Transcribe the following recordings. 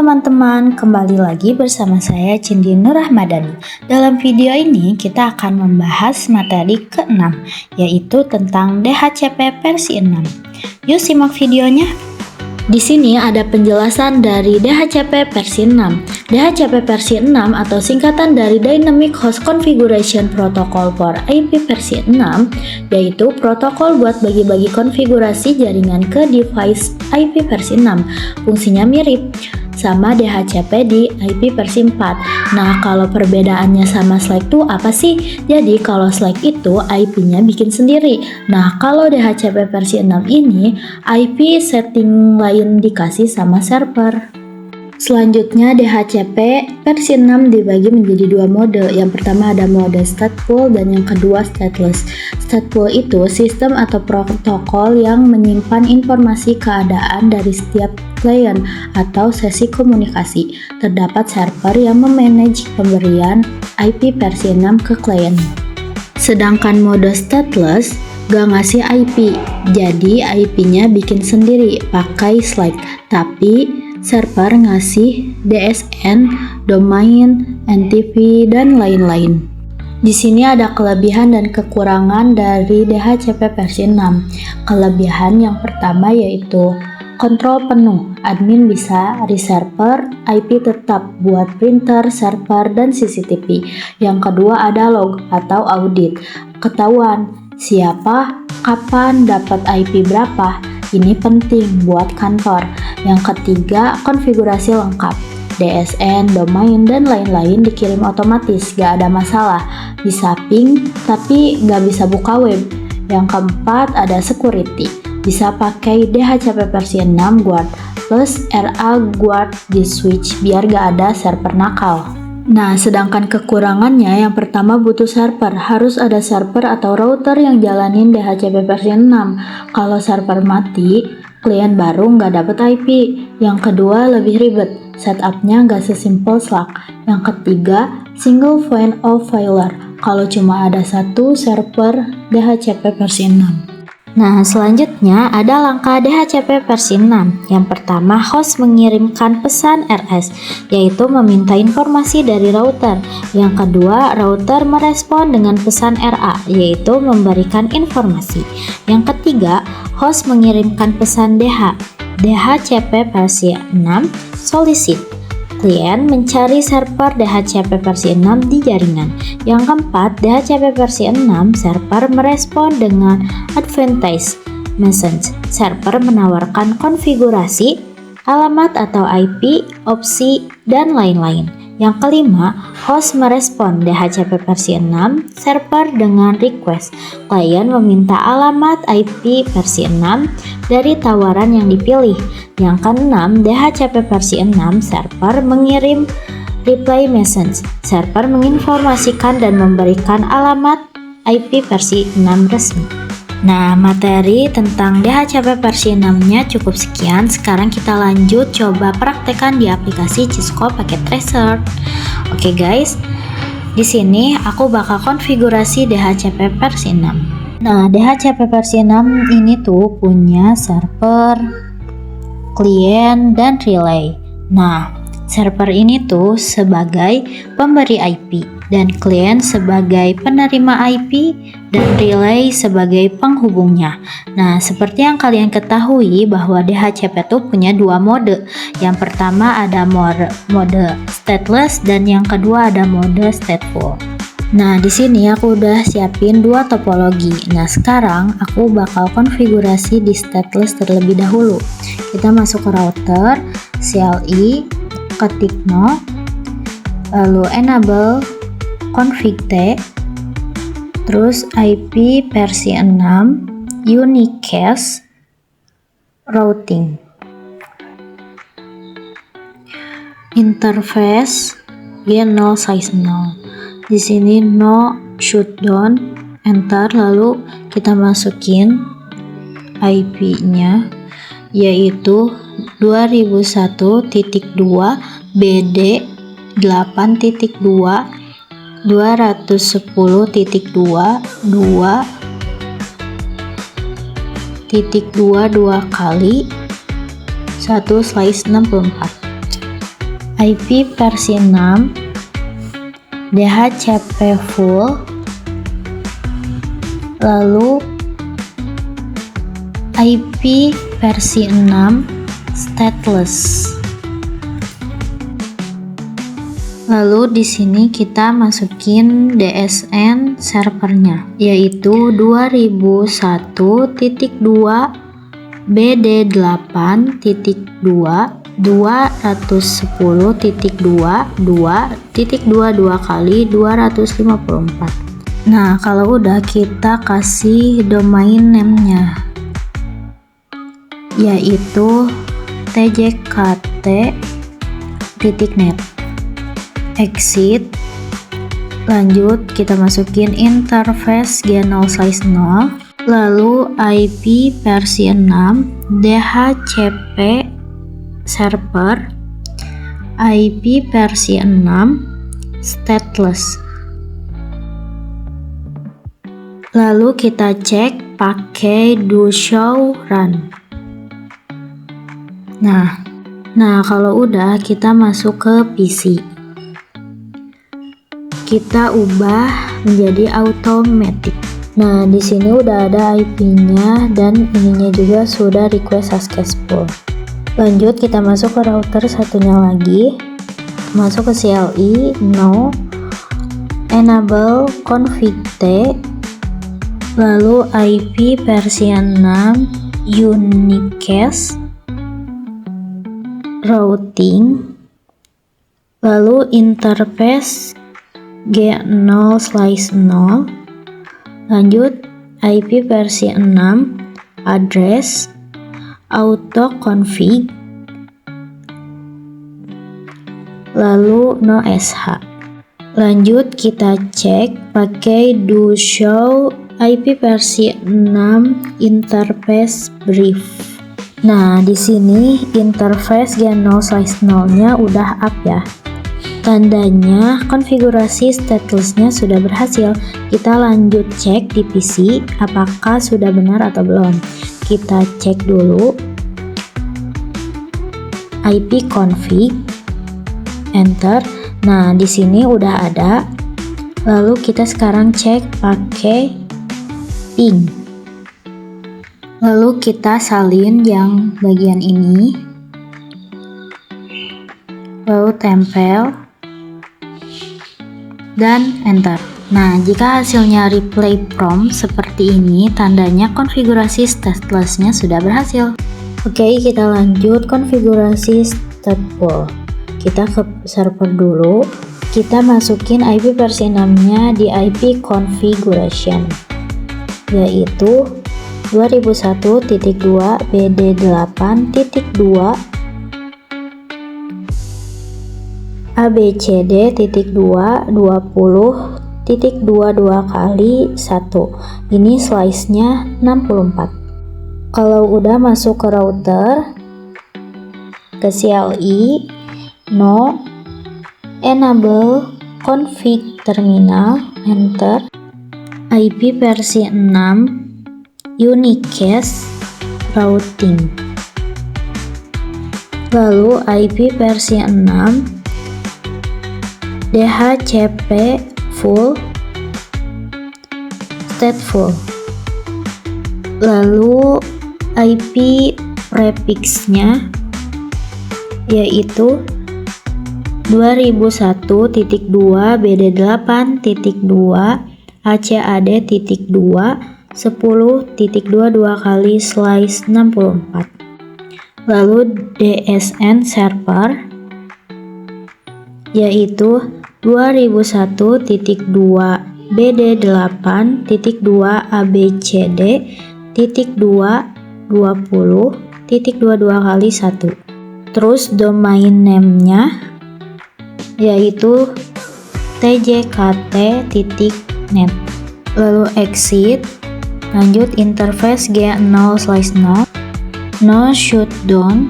teman-teman, kembali lagi bersama saya Cindy Nur Rahmadani. Dalam video ini kita akan membahas materi ke-6, yaitu tentang DHCP versi 6. Yuk simak videonya. Di sini ada penjelasan dari DHCP versi 6. DHCP versi 6 atau singkatan dari Dynamic Host Configuration Protocol for IP versi 6, yaitu protokol buat bagi-bagi konfigurasi jaringan ke device IP versi 6. Fungsinya mirip sama DHCP di IP versi 4. Nah, kalau perbedaannya sama Slack itu apa sih? Jadi, kalau Slack itu IP-nya bikin sendiri. Nah, kalau DHCP versi 6 ini, IP setting lain dikasih sama server. Selanjutnya, DHCP versi 6 dibagi menjadi dua mode. Yang pertama ada mode stateful dan yang kedua stateless. Stateful itu sistem atau protokol yang menyimpan informasi keadaan dari setiap klien atau sesi komunikasi. Terdapat server yang memanage pemberian IP versi 6 ke klien. Sedangkan mode stateless gak ngasih IP, jadi IP-nya bikin sendiri pakai Slack, tapi server ngasih DSN, domain, NTP, dan lain-lain. Di sini ada kelebihan dan kekurangan dari DHCP versi 6. Kelebihan yang pertama yaitu kontrol penuh. Admin bisa reserver IP tetap buat printer, server, dan CCTV. Yang kedua ada log atau audit. Ketahuan siapa, kapan dapat IP berapa. Ini penting buat kantor. Yang ketiga, konfigurasi lengkap. DSN, domain, dan lain-lain dikirim otomatis, gak ada masalah. Bisa ping, tapi gak bisa buka web. Yang keempat, ada security. Bisa pakai DHCP versi 6 Guard plus RA Guard di switch biar gak ada server nakal. Nah, sedangkan kekurangannya yang pertama butuh server. Harus ada server atau router yang jalanin DHCP versi 6. Kalau server mati, klien baru nggak dapet IP. Yang kedua lebih ribet, setupnya nggak sesimpel Slack. Yang ketiga, single point of failure. Kalau cuma ada satu server DHCP versi 6. Nah, selanjutnya ada langkah DHCP versi 6. Yang pertama, host mengirimkan pesan RS, yaitu meminta informasi dari router. Yang kedua, router merespon dengan pesan RA, yaitu memberikan informasi. Yang ketiga, host mengirimkan pesan DHCP versi 6 solicit. Klien mencari server DHCP versi 6 di jaringan. Yang keempat, DHCP versi 6 server merespon dengan advantage message. Server menawarkan konfigurasi, alamat atau IP, opsi, dan lain-lain. Yang kelima, host merespon DHCP versi 6 server dengan request. Klien meminta alamat IP versi 6 dari tawaran yang dipilih. Yang keenam, DHCP versi 6 server mengirim reply message. Server menginformasikan dan memberikan alamat IP versi 6 resmi. Nah, materi tentang DHCP versi 6-nya cukup sekian. Sekarang kita lanjut coba praktekkan di aplikasi Cisco pakai Tracer. Oke guys, di sini aku bakal konfigurasi DHCP versi 6. Nah, DHCP versi 6 ini tuh punya server, klien, dan relay. Nah, server ini tuh sebagai pemberi IP dan klien sebagai penerima IP dan relay sebagai penghubungnya. Nah, seperti yang kalian ketahui bahwa DHCP tuh punya dua mode. Yang pertama ada mode stateless dan yang kedua ada mode stateful. Nah, di sini aku udah siapin dua topologi. Nah, sekarang aku bakal konfigurasi di stateless terlebih dahulu. Kita masuk ke router, CLI, ketik no, lalu enable config T, terus IP versi 6, unicast, routing, interface G0 size 0. Di sini no shutdown, enter, lalu kita masukin IP-nya yaitu 2001.2 BD 8.2 210.2 2 kali 1/64. IP versi 6, DHCP full, lalu IP versi 6 stateless. Lalu di sini kita masukin DSN servernya, yaitu 2001.2.2.210.2.22 kali 254. Nah, kalau udah kita kasih domain name-nya, yaitu tjkt.net. Exit, lanjut kita masukin interface G0/0, lalu IP versi 6, DHCP server, IP versi 6 stateless. Lalu kita cek pakai do show run. Nah kalau udah, kita masuk ke PC. Kita ubah menjadi automatic. Nah, di sini udah ada IP-nya dan ininya juga sudah request successful. Lanjut kita masuk ke router satunya lagi. Masuk ke CLI, no, enable config T, lalu IP versi 6, unicast, routing, lalu interface G0/0, lanjut IP versi 6, address, auto config, lalu no sh. Lanjut kita cek pakai do show IP versi 6 interface brief. Nah, di sini interface G0/0-nya udah up ya. Tandanya konfigurasi stateless-nya sudah berhasil. Kita lanjut cek di PC apakah sudah benar atau belum. Kita cek dulu IP config, enter. Nah, di sini udah ada. Lalu kita sekarang cek pakai ping. Lalu kita salin yang bagian ini. Lalu tempel dan enter. Nah, jika hasilnya replay prompt seperti ini, tandanya konfigurasi stateless-nya sudah berhasil. Oke, kita lanjut konfigurasi stateful. Kita ke server dulu. Kita masukin IP versi 6-nya di IP configuration, yaitu 2001.2.bd8.2 abcd.2.20.22 kali 1. Ini slice-nya 64. Kalau udah masuk ke router, ke CLI, no, enable config terminal, enter. IP versi 6, unicast, routing. Lalu IP versi 6, DHCP full, stateful. Lalu IP prefix-nya yaitu 2001.2.bd8.2 acad.2 10.22 kali slice 64. Lalu DSN server yaitu 2001.2.bd8.2 abcd.2.20.22 kali 1. Terus domain name-nya yaitu tjkt.net. Lalu exit, lanjut interface G0/0, no shutdown,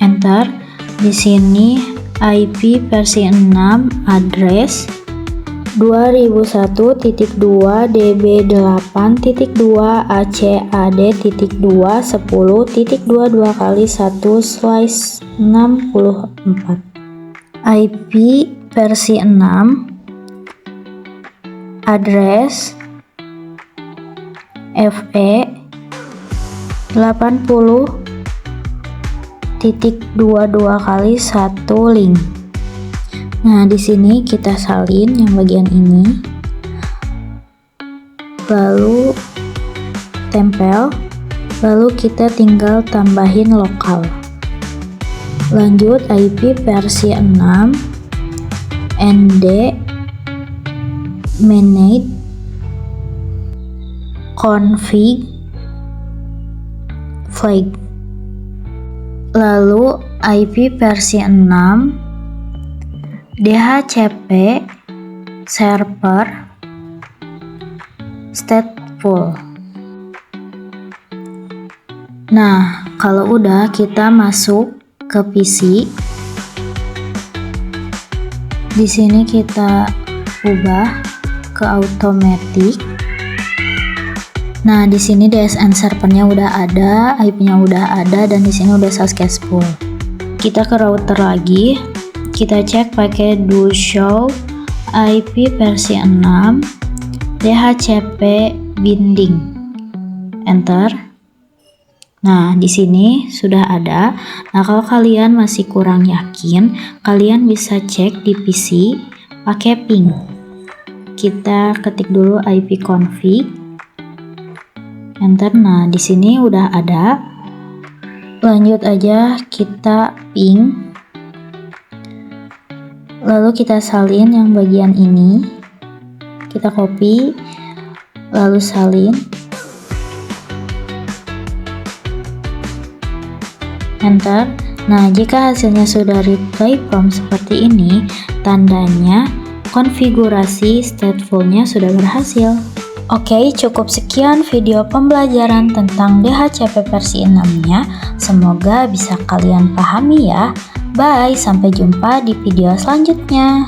enter. Di sini IP versi 6, address, 2001.2 db8.2 acad.2 10.22 kali 1/64 IP versi 6 address FE 80.22 kali 1 link. Nah, di sini kita salin yang bagian ini, lalu tempel, lalu kita tinggal tambahin lokal. Lanjut IP versi 6 ND manage config flag, lalu IP versi 6 DHCP server stateful. Nah, kalau udah, kita masuk ke PC. Di sini kita ubah ke automatic. Nah, di sini DSN servernya udah ada, IP-nya udah ada, dan di sini udah successful. Kita ke router lagi. Kita cek pakai do show IP versi 6 DHCP binding. Enter. Nah, di sini sudah ada. Nah, kalau kalian masih kurang yakin, kalian bisa cek di PC pakai ping. Kita ketik dulu IP config. Enter. Nah, di sini udah ada. Lanjut aja, kita ping. Lalu kita salin yang bagian ini, kita copy, lalu salin, enter. Nah, jika hasilnya sudah reply from seperti ini, tandanya konfigurasi stateful-nya sudah berhasil. Oke, cukup sekian video pembelajaran tentang DHCP versi 6-nya. Semoga bisa kalian pahami ya. Bye, sampai jumpa di video selanjutnya.